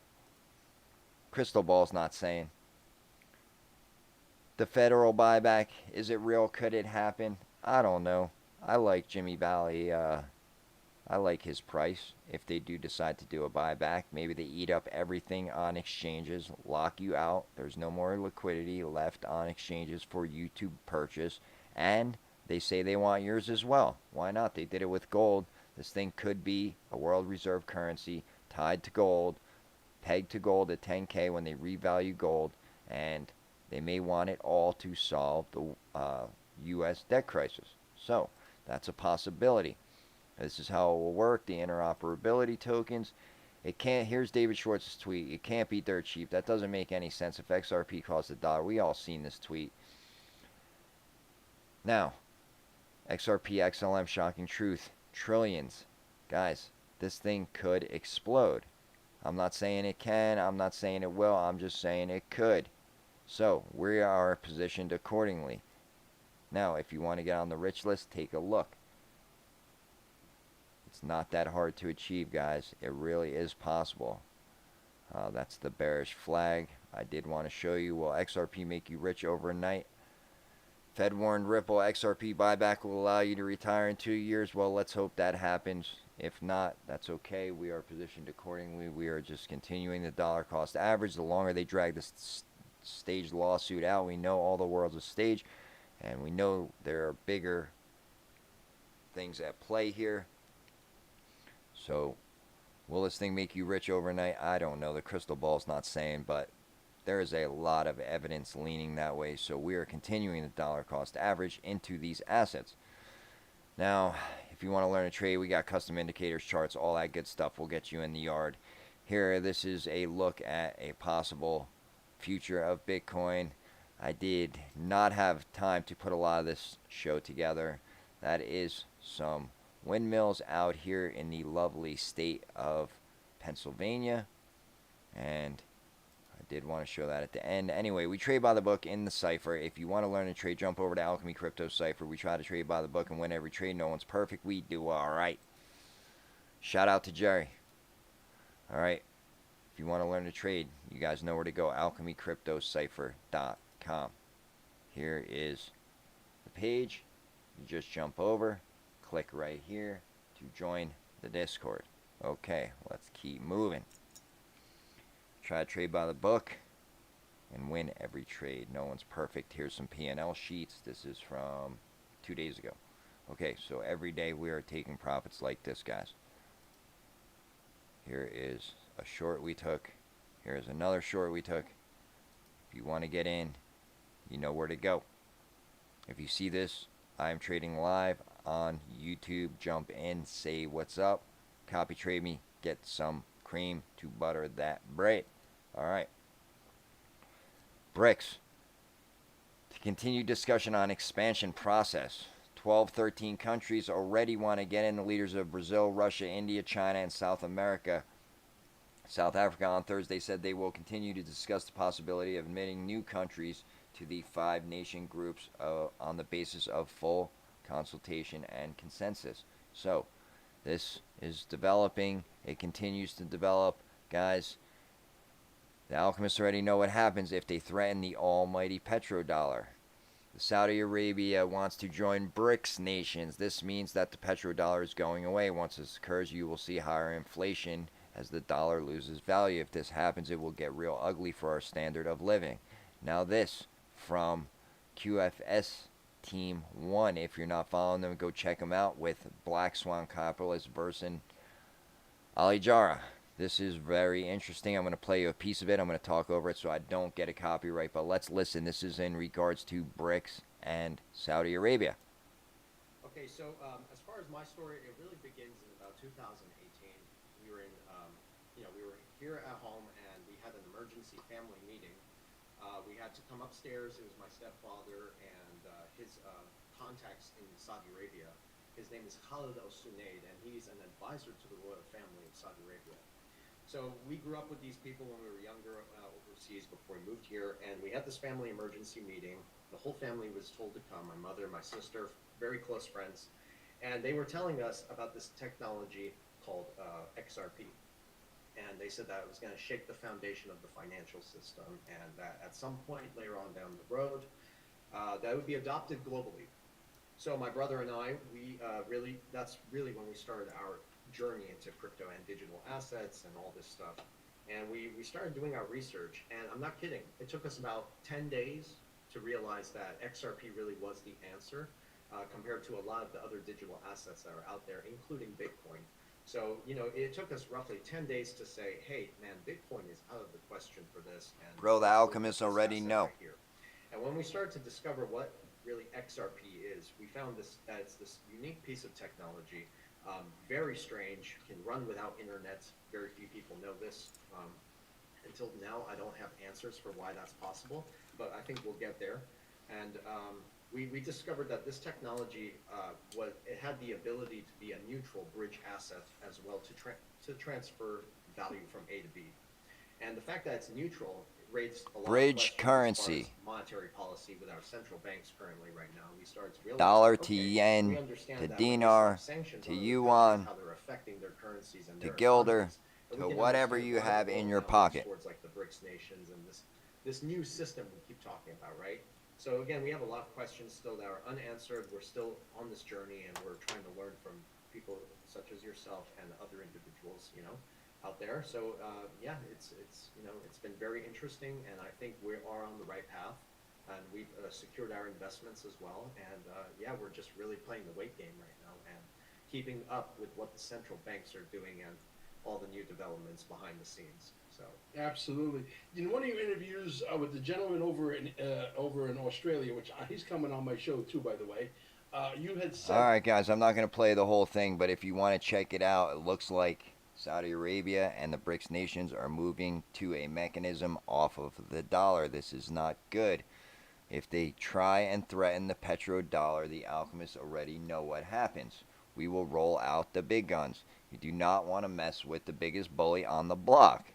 Speaker 1: Crystal ball's not saying. The federal buyback, is it real? Could it happen? I don't know. I like Jimmy Valley. I like his price. If they do decide to do a buyback, maybe they eat up everything on exchanges, lock you out. There's no more liquidity left on exchanges for you to purchase. And they say they want yours as well. Why not? They did it with gold. This thing could be a world reserve currency tied to gold, pegged to gold at 10K when they revalue gold. And they may want it all to solve the U.S. debt crisis. So that's a possibility. This is how it will work. The interoperability tokens. It can't. Here's David Schwartz's tweet. It can't be dirt cheap. That doesn't make any sense. If XRP costs $1, we all seen this tweet. Now, XRP, XLM, shocking truth. Trillions. Guys, this thing could explode. I'm not saying it can. I'm not saying it will. I'm just saying it could. So we are positioned accordingly. Now, if you want to get on the rich list, take a look. It's not that hard to achieve, guys. It really is possible. That's the bearish flag. I did want to show you, will XRP make you rich overnight? Fed warned Ripple XRP buyback will allow you to retire in 2 years. Well, let's hope that happens. If not, that's okay. We are positioned accordingly. We are just continuing the dollar cost average. The longer they drag this staged lawsuit out, we know all the world's a stage, and we know there are bigger things at play here. So, will this thing make you rich overnight? I don't know. The crystal ball's not saying, but there is a lot of evidence leaning that way. So we are continuing the dollar cost average into these assets. Now, if you want to learn to trade, we got custom indicators, charts, all that good stuff. We'll get you in the yard. Here, this is a look at a possible future of Bitcoin. I did not have time to put a lot of this show together. That is some windmills out here in the lovely state of Pennsylvania, and I did want to show that at the end. Anyway, we trade by the book in the cipher. If you want to learn to trade, jump over to ALcHeMy Crypto Cipher. We try to trade by the book and win every trade. No one's perfect. We do all right. Shout out to Jerry. All right. If you want to learn to trade, you guys know where to go. ALcHeMyCryptoCipher.com. Here is the page. You just jump over. Click right here to join the Discord. Okay, let's keep moving. Try to trade by the book and win every trade. No one's perfect. Here's some P&L sheets. This is from 2 days ago. Okay, so every day we are taking profits like this, guys. Here is a short we took. Here's another short we took. If you want to get in, you know where to go. If you see this, I am trading live on YouTube. Jump in, say what's up, copy trade me, get some cream to butter that bread. All right. BRICS. To continue discussion on expansion process. 12, 13 countries already want to get in. The leaders of Brazil, Russia, India, China, and South Africa on Thursday said they will continue to discuss the possibility of admitting new countries to the 5-nation groups on the basis of full consultation and consensus. So, this is developing. It continues to develop. Guys, the alchemists already know what happens if they threaten the almighty petrodollar. Saudi Arabia wants to join BRICS nations. This means that the petrodollar is going away. Once this occurs, you will see higher inflation as the dollar loses value. If this happens, it will get real ugly for our standard of living. Now this from QFS Team 1. If you're not following them, go check them out with Black Swan Capitalist versus Ali Jara. This is very interesting. I'm going to play you a piece of it. I'm going to talk over it so I don't get a copyright, but let's listen. This is in regards to BRICS and Saudi Arabia.
Speaker 8: Okay, so as far as my story, it really begins in about 2018. We were in, we were here at home and we had an emergency family meeting. We had to come upstairs. It was my stepfather and his contacts in Saudi Arabia. His name is Khalid Al-Sunaid, and he's an advisor to the royal family of Saudi Arabia. So we grew up with these people when we were younger overseas before we moved here, and we had this family emergency meeting. The whole family was told to come, my mother, my sister, very close friends, and they were telling us about this technology called XRP. And they said that it was going to shake the foundation of the financial system, and that at some point later on down the road, that would be adopted globally. So my brother and I, that's really when we started our journey into crypto and digital assets and all this stuff. And we started doing our research, and I'm not kidding. It took us about 10 days to realize that XRP really was the answer compared to a lot of the other digital assets that are out there, including Bitcoin. So, it took us roughly 10 days to say, hey, man, Bitcoin is out of the question for this. And
Speaker 1: bro, the alchemists already know.
Speaker 8: Right here. And when we started to discover what really XRP is, we found that it's this unique piece of technology, very strange, can run without internet. Very few people know this. Until now, I don't have answers for why that's possible, but I think we'll get there. And we discovered that this technology it had the ability to be a neutral bridge asset as well to transfer value from A to B. And the fact that it's neutral raised a lot
Speaker 1: bridge
Speaker 8: of
Speaker 1: currency.
Speaker 8: As far as monetary policy with our central banks currently right now. We started to realize
Speaker 1: dollar to yen to dinar to yuan
Speaker 8: how they're affecting their currencies and
Speaker 1: to
Speaker 8: their
Speaker 1: guilder
Speaker 8: economies. we
Speaker 1: to
Speaker 8: can
Speaker 1: whatever
Speaker 8: understand
Speaker 1: you
Speaker 8: why the
Speaker 1: have in
Speaker 8: world
Speaker 1: your
Speaker 8: now moves
Speaker 1: pocket.
Speaker 8: towards like the BRICS nations and this new system we keep talking about, right? So again, we have a lot of questions still that are unanswered. We're still on this journey, and we're trying to learn from people such as yourself and other individuals, you know, out there. So yeah, it's been very interesting, and I think we are on the right path, and we've secured our investments as well. And yeah, we're just really playing the wait game right now and keeping up with what the central banks are doing and all the new developments behind the scenes. So
Speaker 9: Absolutely. In one of your interviews with the gentleman over in Australia, which he's coming on my show too, by the way, you had said.
Speaker 1: All right, guys, I'm not going to play the whole thing, but if you want to check it out, it looks like Saudi Arabia and the BRICS nations are moving to a mechanism off of the dollar. This is not good. If they try and threaten the petrodollar, the alchemists already know what happens. We will roll out the big guns. You do not want to mess with the biggest bully on the block.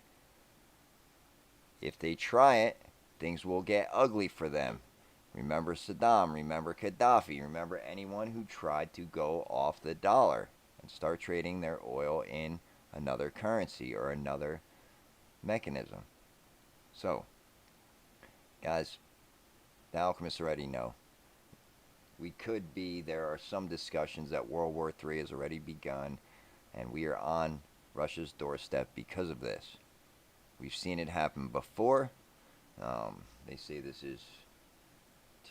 Speaker 1: If they try it, things will get ugly for them. Remember Saddam, remember Gaddafi, remember anyone who tried to go off the dollar and start trading their oil in another currency or another mechanism. So, guys, the alchemists already know. There are some discussions that World War III has already begun, and we are on Russia's doorstep because of this. We've seen it happen before. They say this is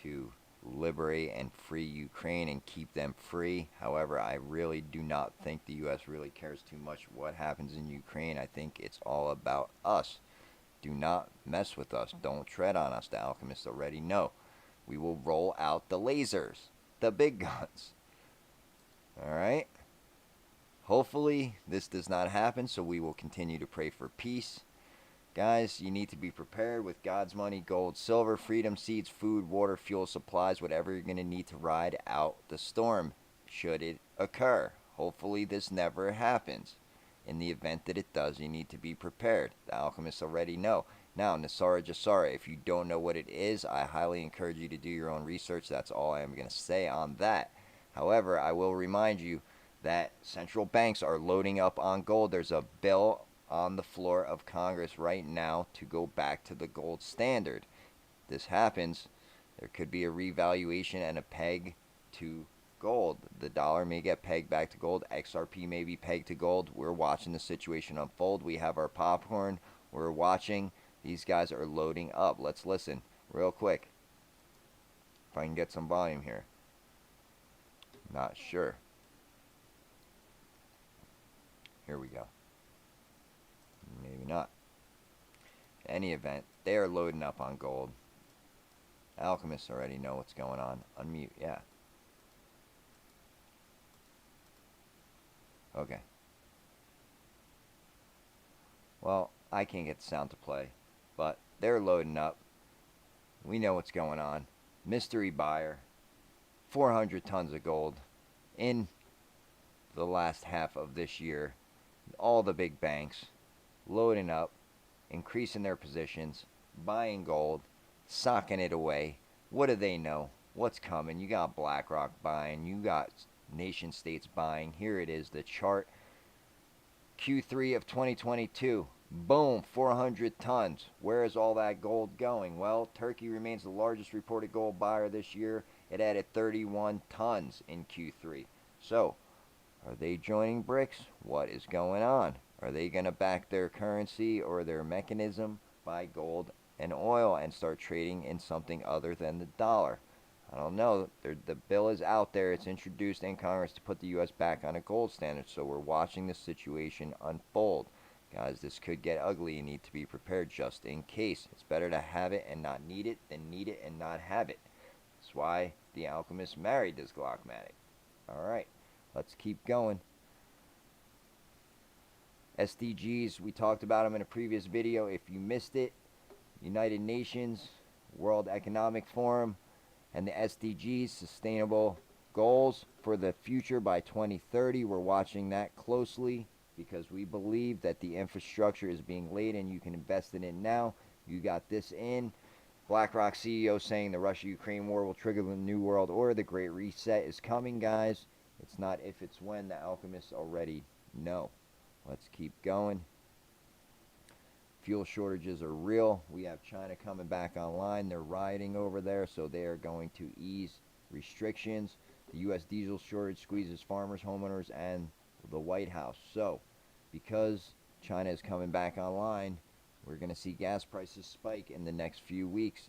Speaker 1: to liberate and free Ukraine and keep them free. However, I really do not think the U.S. really cares too much what happens in Ukraine. I think it's all about us. Do not mess with us. Don't tread on us. The alchemists already know. We will roll out the lasers, the big guns. Alright? Hopefully this does not happen, so we will continue to pray for peace. Guys, you need to be prepared with God's money, gold, silver, freedom, seeds, food, water, fuel, supplies, whatever you're going to need to ride out the storm, should it occur. Hopefully this never happens. In the event that it does, you need to be prepared. The alchemists already know. Now, Nasara Jasara, if you don't know what it is, I highly encourage you to do your own research. That's all I am going to say on that. However, I will remind you that central banks are loading up on gold. There's a bill on the floor of Congress right now to go back to the gold standard. This happens, there could be a revaluation and a peg to gold. The dollar may get pegged back to gold. XRP may be pegged to gold. We're watching the situation unfold. We have our popcorn. We're watching. These guys are loading up. Let's listen real quick. If I can get some volume here. Not sure. Here we go. Maybe not. In any event, they are loading up on gold. Alchemists already know what's going on. Unmute, yeah. Okay. Well, I can't get the sound to play, but they're loading up. We know what's going on. Mystery buyer. 400 tons of gold in the last half of this year. All the big banks loading up, increasing their positions, buying gold, socking it away. What do they know? What's coming? You got BlackRock buying. You got nation states buying. Here it is, the chart. Q3 of 2022. Boom, 400 tons. Where is all that gold going? Well, Turkey remains the largest reported gold buyer this year. It added 31 tons in Q3. So, are they joining BRICS? What is going on? Are they going to back their currency or their mechanism by gold and oil and start trading in something other than the dollar? I don't know. The bill is out there. It's introduced in Congress to put the U.S. back on a gold standard. So we're watching this situation unfold. Guys, this could get ugly. You need to be prepared just in case. It's better to have it and not need it than need it and not have it. That's why the alchemist married this Glockmatic. Alright, let's keep going. SDGs, we talked about them in a previous video. If you missed it, United Nations, World Economic Forum, and the SDGs, Sustainable Goals for the Future by 2030. We're watching that closely because we believe that the infrastructure is being laid and you can invest in it now. You got this in. BlackRock CEO saying the Russia-Ukraine war will trigger the New World Order. The Great Reset is coming, guys. It's not if, it's when. The alchemists already know. Let's keep going. fuel shortages are real. We have China coming back online. They're rioting over there, so they are going to ease restrictions. The U.S. diesel shortage squeezes farmers, homeowners, and the White House. So, because China is coming back online, we're going to see gas prices spike in the next few weeks.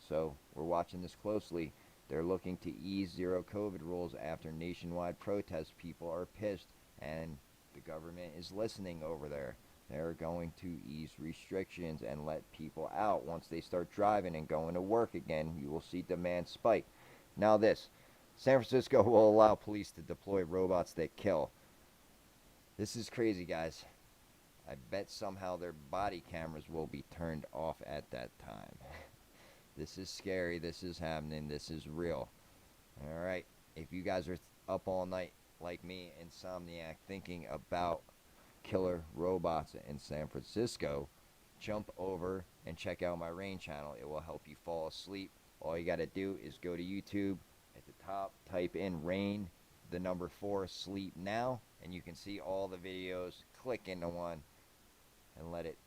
Speaker 1: So, we're watching this closely. They're looking to ease zero COVID rules after nationwide protests. People are pissed, and the government is listening over there. They're going to ease restrictions and let people out. Once they start driving and going to work again, you will see demand spike. Now this, San Francisco will allow police to deploy robots that kill. This is crazy, guys. I bet somehow their body cameras will be turned off at that time. This is scary. This is happening. This is real. Alright, if you guys are up all night like me, insomniac, thinking about killer robots in San Francisco, jump over and check out my Rain channel. It will help you fall asleep. All you got to do is go to YouTube. At the top, type in Rain, the number 4, sleep now, and you can see all the videos. Click into one and let it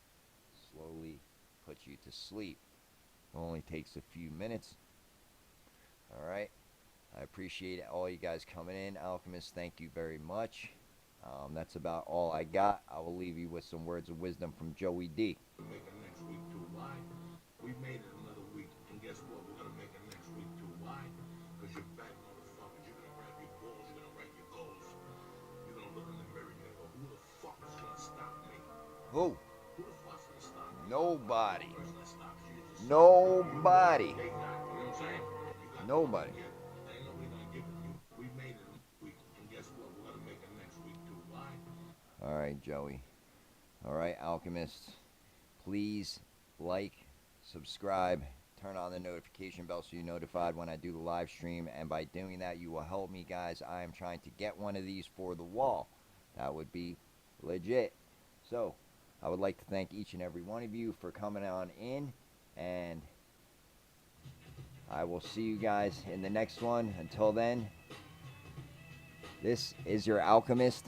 Speaker 1: slowly put you to sleep. It only takes a few minutes. Alright, I appreciate all you guys coming in. Alchemist, thank you very much. That's about all I got. I will leave you with some words of wisdom from Joey D.
Speaker 10: Make it next week too. Why? We made it another week, and guess what? We're gonna make it next week too. Why? Because you're back, motherfuckers. You're gonna grab your balls. You're gonna write your goals. You're gonna look in the mirror and you're gonna go, who the fuck is gonna stop me?
Speaker 1: Who?
Speaker 10: Who the fuck's gonna stop me?
Speaker 1: Nobody.
Speaker 10: The person that stops you is just
Speaker 1: Nobody.
Speaker 10: they got, you know what I'm saying? You got
Speaker 1: Nobody.
Speaker 10: There ain't nobody gonna give it to you. We made it a week, and guess what? We're gonna make it next week too. Why?
Speaker 1: Alright, Joey. Alright, Alchemists. Please like, subscribe, turn on the notification bell so you're notified when I do the live stream. And by doing that, you will help me, guys. I am trying to get one of these for the wall. That would be legit. So, I would like to thank each and every one of you for coming on in. And I will see you guys in the next one. Until then, this is your Alchemist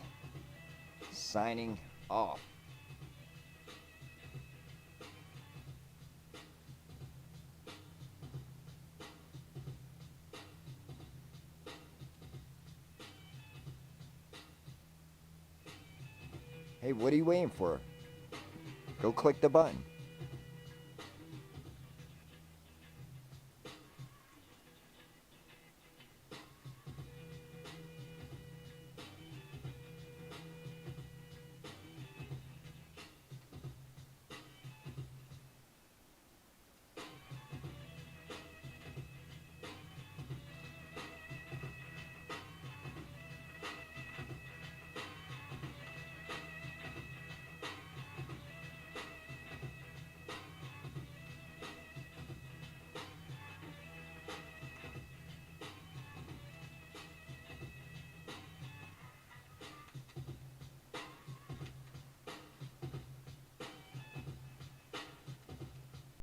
Speaker 1: signing off. Hey, what are you waiting for? Go click the button.